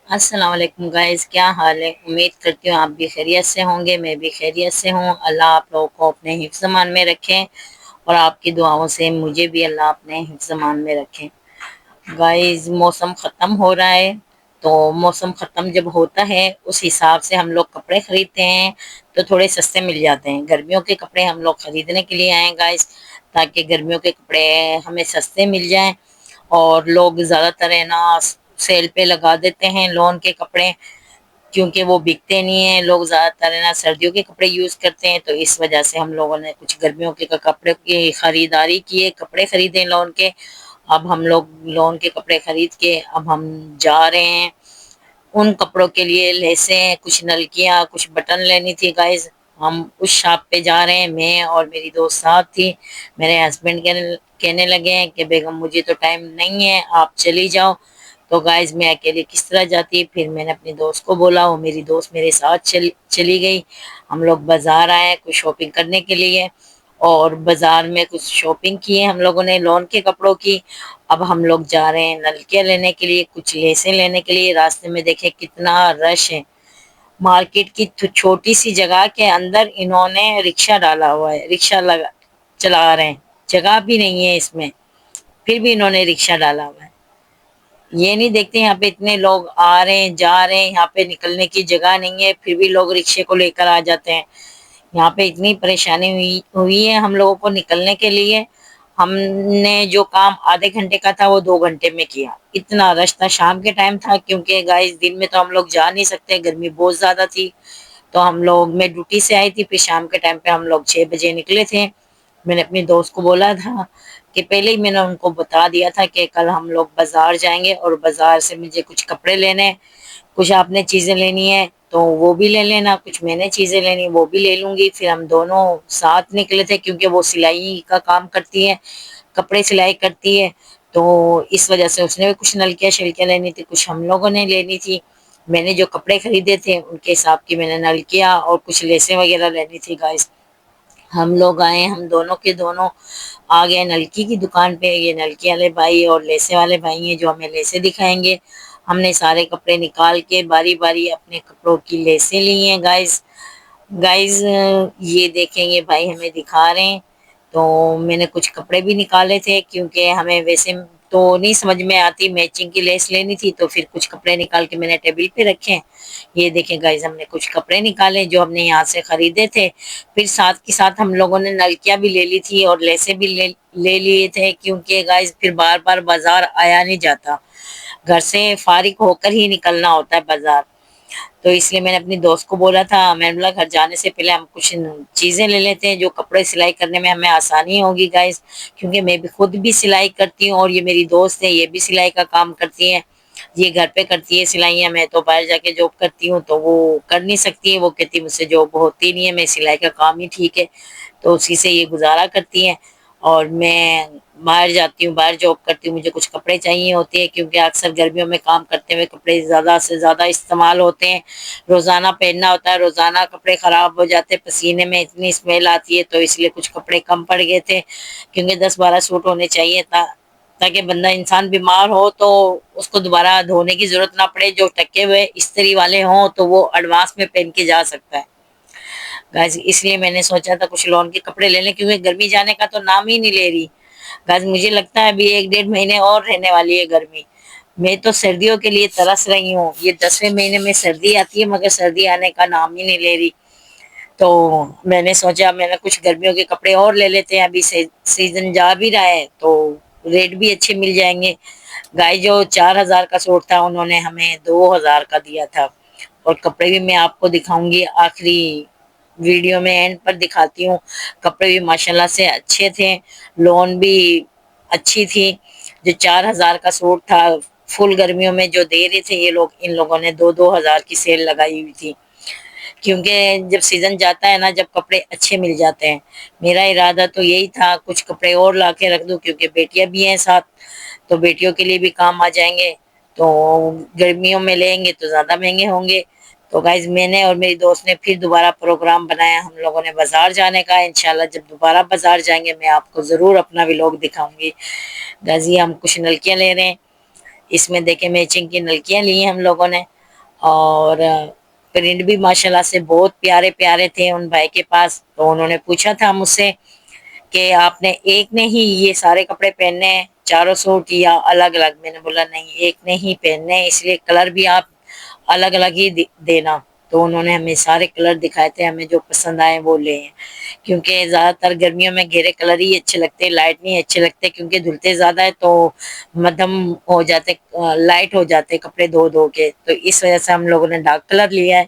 السلام علیکم گائز، کیا حال ہے؟ امید کرتی ہوں آپ بھی خیریت سے ہوں گے، میں بھی خیریت سے ہوں۔ اللہ آپ لوگوں کو اپنے حفظ امان میں رکھیں اور آپ کی دعاؤں سے مجھے بھی اللہ اپنے حفظ امان میں رکھیں۔ گائز موسم ختم ہو رہا ہے، تو موسم ختم جب ہوتا ہے اس حساب سے ہم لوگ کپڑے خریدتے ہیں تو تھوڑے سستے مل جاتے ہیں۔ گرمیوں کے کپڑے ہم لوگ خریدنے کے لیے آئے گائز، تاکہ گرمیوں کے کپڑے ہمیں سستے مل جائیں۔ اور لوگ زیادہ تر ہے نا سیل پہ لگا دیتے ہیں لون کے کپڑے، کیونکہ وہ بکتے نہیں ہیں۔ لوگ زیادہ تر ہے نا سردیوں کے کپڑے یوز کرتے ہیں، تو اس وجہ سے ہم لوگوں نے کچھ گرمیوں کے کپڑے کی خریداری کی، کپڑے خریدے لون کے۔ اب ہم لوگ لون کے کپڑے خرید کے اب ہم جا رہے ہیں ان کپڑوں کے لیے۔ لیسیں، کچھ نلکیاں، کچھ بٹن لینی تھی گائز۔ ہم اس شاپ پہ جا رہے ہیں، میں اور میری دوست ساتھ تھی۔ میرے ہسبینڈ کہنے لگے ہیں کہ بیگم مجھے تو ٹائم نہیں ہے، آپ چلی جاؤ۔ تو گائز میں اکیلے کس طرح جاتی؟ پھر میں نے اپنی دوست کو بولا، وہ میری دوست میرے ساتھ چلی گئی۔ ہم لوگ بازار آئے کچھ شاپنگ کرنے کے لیے، اور بازار میں کچھ شاپنگ کی ہے ہم لوگوں نے لون کے کپڑوں کی۔ اب ہم لوگ جا رہے ہیں نلکیاں لینے کے لیے، کچھ لیسیں لینے کے لیے۔ راستے میں دیکھیں کتنا رش ہے، مارکیٹ کی چھوٹی سی جگہ کے اندر انہوں نے رکشہ ڈالا ہوا ہے، رکشہ چلا رہے ہیں، جگہ بھی نہیں ہے اس میں، پھر بھی انہوں نے رکشہ ڈالا ہوا ہے۔ یہ نہیں دیکھتے یہاں پہ اتنے لوگ آ رہے ہیں جا رہے ہیں، یہاں پہ نکلنے کی جگہ نہیں ہے، پھر بھی لوگ رکشے کو لے کر آ جاتے ہیں۔ یہاں پہ اتنی پریشانی ہوئی ہے ہم لوگوں کو نکلنے کے لیے۔ ہم نے جو کام آدھے گھنٹے کا تھا وہ 2 گھنٹے میں کیا، اتنا رش تھا۔ شام کے ٹائم تھا، کیونکہ گائز دن میں تو ہم لوگ جا نہیں سکتے، گرمی بہت زیادہ تھی۔ تو ہم لوگ، میں ڈیوٹی سے آئی تھی، پھر شام کے ٹائم پہ ہم لوگ 6 بجے نکلے تھے۔ میں نے اپنی دوست کو بولا تھا کہ پہلے ہی میں نے ان کو بتا دیا تھا کہ کل ہم لوگ بازار جائیں گے، اور بازار سے مجھے کچھ کپڑے لینے، کچھ آپ نے چیزیں لینی ہے تو وہ بھی لے لینا، کچھ میں نے چیزیں لینی وہ بھی لے لوں گی۔ پھر ہم دونوں ساتھ نکلے تھے، کیونکہ وہ سلائی کا کام کرتی ہے، کپڑے سلائی کرتی ہے، تو اس وجہ سے اس نے بھی کچھ نلکیاں شلکیاں لینی تھی، کچھ ہم لوگوں نے لینی تھی۔ میں نے جو کپڑے خریدے تھے ان کے حساب کی میں نے نلکیاں اور کچھ لیسیں وغیرہ لینی تھی گائز۔ ہم لوگ آئے، ہم دونوں کے دونوں آ گئے نلکی کی دکان پہ۔ یہ نلکی والے بھائی اور لیسے والے بھائی ہیں جو ہمیں لیسے دکھائیں گے۔ ہم نے سارے کپڑے نکال کے باری باری اپنے کپڑوں کی لیسیں لی ہیں گائز۔ گائز یہ دیکھیں گے بھائی ہمیں دکھا رہے ہیں، تو میں نے کچھ کپڑے بھی نکالے تھے، کیونکہ ہمیں ویسے تو نہیں سمجھ میں آتی، میچنگ کی لیس لینی تھی، تو پھر کچھ کپڑے نکال کے میں نے ٹیبل پہ رکھے ہیں۔ یہ دیکھیں گائز ہم نے کچھ کپڑے نکالے جو ہم نے یہاں سے خریدے تھے۔ پھر ساتھ کے ساتھ ہم لوگوں نے نلکیاں بھی لے لی تھی اور لیسیں بھی لے لیے تھے، کیونکہ گائز پھر بار بار بازار آیا نہیں جاتا، گھر سے فارغ ہو کر ہی نکلنا ہوتا ہے بازار۔ تو اس لیے میں نے اپنی دوست کو بولا تھا، میں نے بولا گھر جانے سے پہلے ہم کچھ چیزیں لے لیتے ہیں جو کپڑے سلائی کرنے میں ہمیں آسانی ہوگی گائز، کیونکہ میں بھی خود بھی سلائی کرتی ہوں، اور یہ میری دوست ہے یہ بھی سلائی کا کام کرتی ہے۔ یہ گھر پہ کرتی ہے سلائیاں، میں تو باہر جا کے جاب کرتی ہوں تو وہ کر نہیں سکتی ہے، وہ کہتی مجھ سے جاب ہوتی نہیں ہے، میں سلائی کا کام ہی ٹھیک ہے، تو اسی سے یہ گزارا کرتی ہیں۔ اور میں باہر جاتی ہوں، باہر جاب کرتی ہوں، مجھے کچھ کپڑے چاہیے ہوتے ہیں، کیونکہ اکثر گرمیوں میں کام کرتے ہوئے کپڑے زیادہ سے زیادہ استعمال ہوتے ہیں، روزانہ پہننا ہوتا ہے، روزانہ کپڑے خراب ہو جاتے ہیں، پسینے میں اتنی اسمیل آتی ہے، تو اس لیے کچھ کپڑے کم پڑ گئے تھے، کیونکہ 10-12 سوٹ ہونے چاہیے تھا، تاکہ بندہ انسان بیمار ہو تو اس کو دوبارہ دھونے کی ضرورت نہ پڑے، جو ٹکے ہوئے استری والے ہوں تو وہ ایڈوانس میں پہن کے جا سکتا ہے گائز۔ اس لیے میں نے سوچا تھا کچھ لون کے کپڑے لے لیں، کیونکہ گرمی جانے کا تو نام ہی نہیں لے رہی گائز۔ مجھے لگتا ہے ابھی 1-1.5 مہینے اور رہنے والی ہے گرمی، میں تو سردیوں کے لیے ترس رہی ہوں۔ یہ 10ویں مہینے میں سردی آتی ہے، مگر سردی آنے کا نام ہی نہیں لے رہی، تو میں نے سوچا میں نے کچھ گرمیوں کے کپڑے اور لے لیتے ہیں، ابھی سیزن جا بھی رہا ہے تو ریٹ بھی اچھے مل جائیں گے۔ گائے جو 4,000 کا سوٹ تھا انہوں نے ہمیں 2,000 کا دیا تھا، اور کپڑے بھی میں آپ کو دکھاؤں گی آخری ویڈیو میں، اینڈ پر دکھاتی ہوں۔ کپڑے بھی ماشاءاللہ سے اچھے تھے، لون بھی اچھی تھی۔ جو 4,000 کا سوٹ تھا، فل گرمیوں میں جو دے رہے تھے یہ لوگ، ان لوگوں نے 2-2 ہزار کی سیل لگائی ہوئی تھی، کیونکہ جب سیزن جاتا ہے نا، جب کپڑے اچھے مل جاتے ہیں۔ میرا ارادہ تو یہی تھا کچھ کپڑے اور لا کے رکھ دوں، کیونکہ بیٹیاں بھی ہیں ساتھ، تو بیٹیوں کے لیے بھی کام آ جائیں گے، تو گرمیوں میں لیں گے تو زیادہ مہنگے ہوں گے۔ تو گائز میں نے اور میری دوست نے پھر دوبارہ پروگرام بنایا ہم لوگوں نے بازار جانے کا۔ انشاءاللہ جب دوبارہ بازار جائیں گے میں آپ کو ضرور اپنا ولاگ دکھاؤں گی گائز۔ یہ ہم کچھ نلکیاں لے رہے ہیں، اس میں دیکھیں میچنگ کی نلکیاں لی ہیں ہم لوگوں نے، اور پرنٹ بھی ماشاءاللہ سے بہت پیارے پیارے تھے ان بھائی کے پاس. تو انہوں نے پوچھا تھا مجھ سے کہ آپ نے ایک نے ہی یہ سارے کپڑے پہننے ہیں چاروں سوٹ یا الگ الگ. میں نے بولا نہیں، ایک نے ہی پہننے ہیں، اس لیے کلر بھی آپ الگ الگ ہی دینا. تو انہوں نے ہمیں سارے کلر دکھائے تھے، ہمیں جو پسند آئے وہ لے ہیں. کیونکہ زیادہ تر گرمیوں میں گہرے کلر ہی اچھے لگتے ہیں، لائٹ نہیں اچھے لگتے، کیونکہ دھلتے زیادہ ہے تو مدھم ہو جاتے، لائٹ ہو جاتے کپڑے دھو دھو کے. تو اس وجہ سے ہم لوگوں نے ڈارک کلر لیا ہے.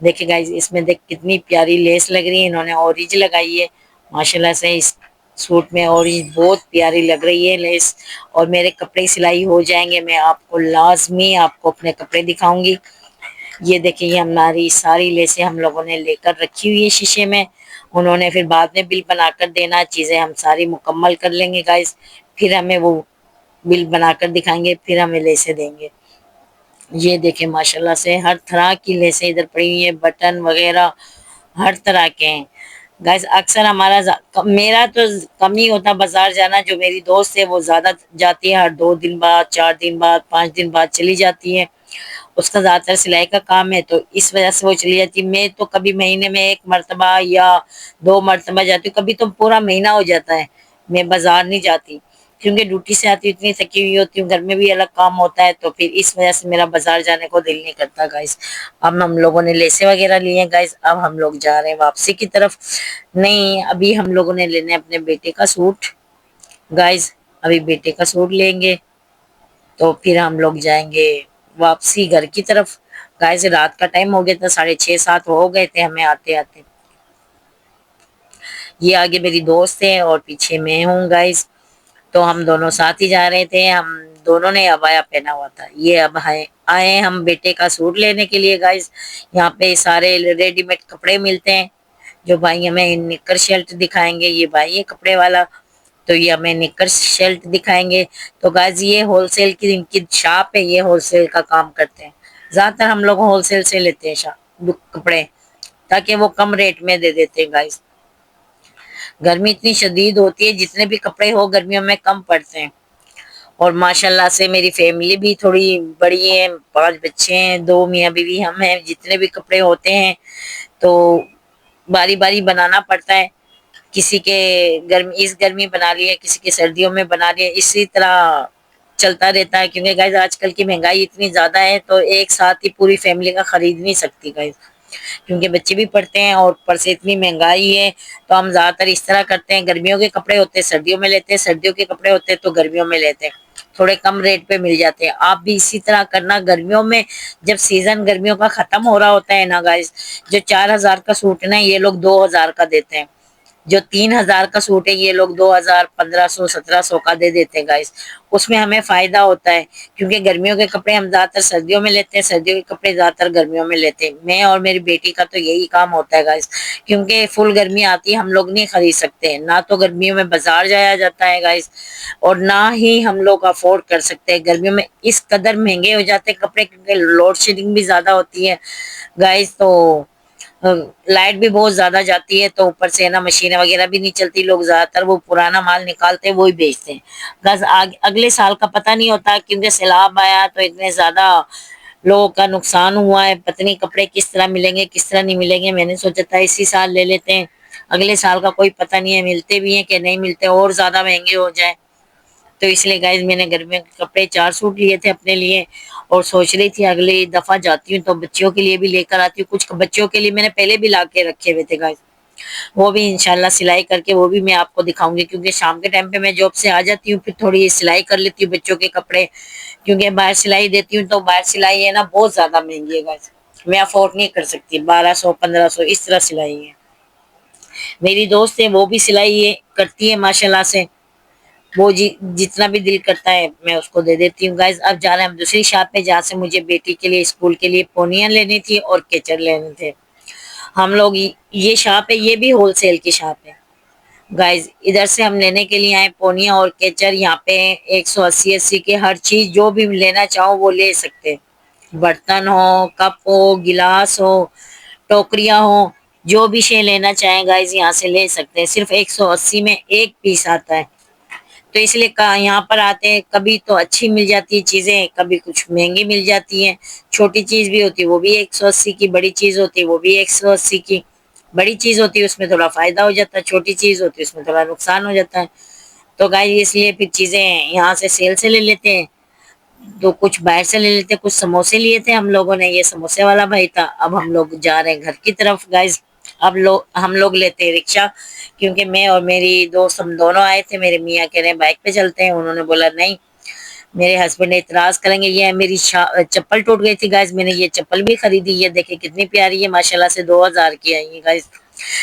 دیکھیں گائز اس میں دیکھ کتنی پیاری لیس لگ رہی ہے، انہوں نے اوریج لگائی ہے ماشاءاللہ سے. اس سوٹ میں اوریج بہت پیاری لگ رہی ہے لیس. اور میرے کپڑے سلائی ہو جائیں گے میں آپ کو لازمی آپ کو اپنے کپڑے دکھاؤں گی. یہ دیکھیں یہ ہماری ساری لیسیں ہم لوگوں نے لے کر رکھی ہوئی ہے شیشے میں. انہوں نے پھر بعد میں بل بنا کر دینا، چیزیں ہم ساری مکمل کر لیں گے گائز، پھر ہمیں وہ بل بنا کر دکھائیں گے، پھر ہمیں لیسیں دیں گے. یہ دیکھیں ماشاءاللہ سے ہر طرح کی لیسیں ادھر پڑی ہوئی ہیں، بٹن وغیرہ ہر طرح کے ہیں گائز. اکثر میرا تو کم ہی ہوتا بازار جانا، جو میری دوست ہے وہ زیادہ جاتی ہے، ہر 2 دن بعد 4 دن بعد 5 دن بعد چلی جاتی ہے. اس کا زیادہ تر سلائی کا کام ہے تو اس وجہ سے وہ چلی جاتی. میں تو کبھی مہینے میں 1 مرتبہ یا 2 مرتبہ جاتی ہوں، کبھی تو پورا مہینہ ہو جاتا ہے میں بازار نہیں جاتی. کیونکہ ڈیوٹی سے آتی ہوں اتنی تھکی ہوئی ہوتی ہوں، گھر میں بھی الگ کام ہوتا ہے، تو پھر اس وجہ سے میرا بازار جانے کو دل نہیں کرتا گائز. اب ہم لوگوں نے لیسیں وغیرہ لی ہیں گائز، اب ہم لوگ جا رہے ہیں واپسی کی طرف. نہیں ابھی ہم لوگوں نے لینے اپنے بیٹے کا سوٹ گائز، ابھی بیٹے کا سوٹ لیں گے تو پھر ہم لوگ جائیں گے واپسی گھر کی طرف. گائز رات کا ٹائم ہو گیا تھا، 6:30 7 ہو گئے تھے ہمیں آتے آتے. یہ آگے میری دوست ہے اور پیچھے میں ہوں گائز. تو ہم دونوں ساتھ ہی جا رہے تھے، ہم دونوں نے عبایا پہنا ہوا تھا. یہ اب آئے ہم بیٹے کا سوٹ لینے کے لیے گائز. یہاں پہ سارے ریڈی میڈ کپڑے ملتے ہیں. جو بھائی ہمیں نکر شرٹ دکھائیں گے، یہ بھائی ہے کپڑے والا، تو یہ ہمیں نکر شرٹ دکھائیں گے. تو گائز یہ ہول سیل کی ان کی شاپ ہے، یہ ہول سیل کا کام کرتے ہیں. زیادہ تر ہم لوگ ہول سیل سے لیتے ہیں کپڑے، تاکہ وہ کم ریٹ میں دے دیتے ہیں گائز. گرمی اتنی شدید ہوتی ہے، جتنے بھی کپڑے ہو گرمیوں میں کم پڑتے ہیں. اور ماشاءاللہ سے میری فیملی بھی تھوڑی بڑی ہے، 5 بچے ہیں، 2 میاں بیوی ہم ہیں. جتنے بھی کپڑے ہوتے ہیں تو باری باری بنانا پڑتا ہے. کسی کے اس گرمی بنا لیے، کسی کے سردیوں میں بنا لیے، اسی طرح چلتا رہتا ہے. کیونکہ گائز آج کل کی مہنگائی اتنی زیادہ ہے تو ایک ساتھ ہی پوری فیملی کا خرید نہیں سکتی گائز، کیونکہ بچے بھی پڑھتے ہیں اور اوپر سے اتنی مہنگائی ہے. تو ہم زیادہ تر اس طرح کرتے ہیں، گرمیوں کے کپڑے ہوتے ہیں سردیوں میں لیتے ہیں، سردیوں کے کپڑے ہوتے ہیں تو گرمیوں میں لیتے ہیں. تھوڑے کم ریٹ پہ مل جاتے ہیں. آپ بھی اسی طرح کرنا، گرمیوں میں جب سیزن گرمیوں کا ختم ہو رہا ہوتا ہے نا گائز، جو 4,000 کا سوٹ ہے نا یہ لوگ 2,000 کا دیتے ہیں. جو 3,000 کا سوٹ ہے یہ لوگ 2,000 1,500 1,700 کا دے دیتے ہیں گائز. اس میں ہمیں فائدہ ہوتا ہے، کیونکہ گرمیوں کے کپڑے ہم زیادہ تر سردیوں میں لیتے ہیں، سردیوں کے کپڑے زیادہ تر گرمیوں میں لیتے ہیں. میں اور میری بیٹی کا تو یہی کام ہوتا ہے گائز. کیونکہ فل گرمی آتی ہے، ہم لوگ نہیں خرید سکتے، نہ تو گرمیوں میں بازار جایا جاتا ہے گائز، اور نہ ہی ہم لوگ افورڈ کر سکتے ہیں. گرمیوں میں اس قدر مہنگے ہو جاتے ہیں کپڑے، کیونکہ لوڈ شیڈنگ بھی زیادہ ہوتی ہے گائز. تو لائٹ بھی بہت زیادہ جاتی ہے، تو اوپر سے نا مشینیں وغیرہ بھی نہیں چلتی. لوگ زیادہ تر وہ پرانا مال نکالتے وہی بیچتے ہیں. بس اگلے سال کا پتہ نہیں ہوتا، کیونکہ سیلاب آیا تو اتنے زیادہ لوگوں کا نقصان ہوا ہے. پتنی کپڑے کس طرح ملیں گے کس طرح نہیں ملیں گے. میں نے سوچا تھا اسی سال لے لیتے ہیں، اگلے سال کا کوئی پتہ نہیں ہے ملتے بھی ہیں کہ نہیں ملتے، اور زیادہ مہنگے ہو جائے. تو اس لیے گائز میں نے گرمیوں کے کپڑے 4 سوٹ لیے تھے اپنے لیے، اور سوچ رہی تھی اگلی دفعہ جاتی ہوں تو بچیوں کے لیے بھی لے کر آتی ہوں. کچھ بچوں کے لیے میں نے پہلے بھی لا کے رکھے ہوئے تھے گائز، وہ بھی انشاءاللہ سلائی کر کے وہ بھی میں آپ کو دکھاؤں گی. کیونکہ شام کے ٹائم پہ میں جاب سے آ جاتی ہوں، پھر تھوڑی سلائی کر لیتی ہوں بچوں کے کپڑے. کیونکہ باہر سلائی دیتی ہوں تو باہر سلائی ہے نا بہت زیادہ مہنگی ہے گائز، میں افورڈ نہیں کر سکتی. 1,200 1,500 اس طرح سلائی ہے. میری دوست ہے وہ بھی سلائی کرتی ہے ماشاءاللہ سے، وہ جتنا بھی دل کرتا ہے میں اس کو دے دیتی ہوں گائز. اب جا رہے ہیں ہم دوسری شاپ پہ، جہاں سے مجھے بیٹی کے لیے اسکول کے لیے پونیاں لینی تھی اور کیچر لینے تھے. ہم لوگ یہ شاپ ہے یہ بھی ہول سیل کی شاپ ہے گائز. ادھر سے ہم لینے کے لیے آئے پونیاں اور کیچر. یہاں پہ 180 کے ہر چیز جو بھی لینا چاہو وہ لے سکتے. برتن ہو، کپ ہو، گلاس ہو، ٹوکریاں ہو، جو بھی شے لینا چاہیں گائز یہاں سے لے سکتے ہیں. صرف 180 میں ایک پیس آتا ہے. تو اس لیے یہاں پر آتے ہیں، کبھی تو اچھی مل جاتی ہے چیزیں، کبھی کچھ مہنگی مل جاتی ہیں، چھوٹی چیز بھی ہوتی ہے وہ بھی 180 کی، بڑی چیز ہوتی ہے وہ بھی 180 کی، بڑی چیز ہوتی ہے اس میں تھوڑا فائدہ ہو جاتا ہے، چھوٹی چیز ہوتی ہے اس میں تھوڑا نقصان ہو جاتا ہے۔ تو گائز اس لیے پھر چیزیں یہاں سے سیل سے لے لیتے ہیں، تو کچھ باہر سے لے لیتے، کچھ سموسے لیے تھے ہم لوگوں نے، یہ سموسے والا بھائی تھا۔ اب ہم لوگ جا رہے ہیں گھر کی طرف گائز۔ اب ہم لوگ لیتے ہیں رکشا، کیونکہ میں اور میری دوست ہم دونوں آئے تھے، میرے میاں کہہ رہے ہیں بائک پہ چلتے ہیں، انہوں نے بولا نہیں، میرے ہسبینڈ اعتراض کریں گے۔ یہ میری چپل ٹوٹ گئی تھی گائز، میں نے یہ چپل بھی خریدی، یہ دیکھیں کتنی پیاری ہے، ماشاءاللہ سے 2000 کی آئی ہے گائز،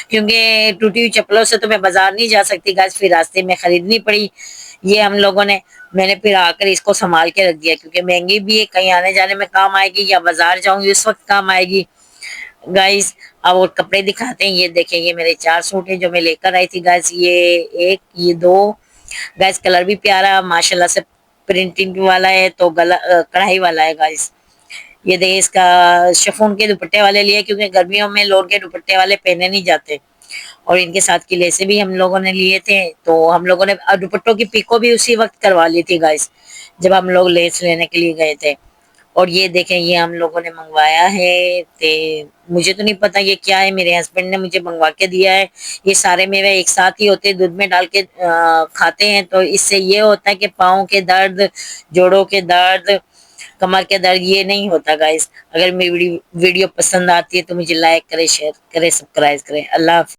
کیونکہ ٹوٹی ہوئی چپلوں سے تو میں بازار نہیں جا سکتی گائز، پھر راستے میں خریدنی پڑی یہ ہم لوگوں نے۔ میں نے پھر آ کر اس کو سنبھال کے رکھ دیا، کیونکہ مہنگی بھی ہے، کہیں آنے جانے میں کام آئے گی، یا بازار جاؤں گی اس وقت کام آئے گی گائز۔ اب وہ کپڑے دکھاتے ہیں، یہ دیکھیں یہ میرے 4 سوٹ ہیں جو میں لے کر آئی تھی گائز، یہ ایک یہ 2 گائز، کلر بھی پیارا ماشاءاللہ سے، پرنٹنگ والا ہے تو گلا کڑھائی والا ہے گائز۔ یہ دیکھیں اس کا شفون کے دوپٹے والے لیے، کیونکہ گرمیوں میں لوٹ کے دوپٹے والے پہنے نہیں جاتے، اور ان کے ساتھ کی لیسیں بھی ہم لوگوں نے لیے تھے، تو ہم لوگوں نے دوپٹوں کی پیکو بھی اسی وقت کروا لی تھی گائز جب ہم لوگ لیس لینے کے لیے گئے تھے۔ اور یہ دیکھیں یہ ہم لوگوں نے منگوایا ہے، مجھے تو نہیں پتا یہ کیا ہے، میرے ہسبینڈ نے مجھے منگوا کے دیا ہے۔ یہ سارے میوے ایک ساتھ ہی ہوتے ہیں، دودھ میں ڈال کے کھاتے ہیں، تو اس سے یہ ہوتا ہے کہ پاؤں کے درد، جوڑوں کے درد، کمر کے درد یہ نہیں ہوتا گائز۔ اگر میری ویڈیو پسند آتی ہے تو مجھے لائک کرے، شیئر کرے، سبسکرائب کرے۔ اللہ حافظ۔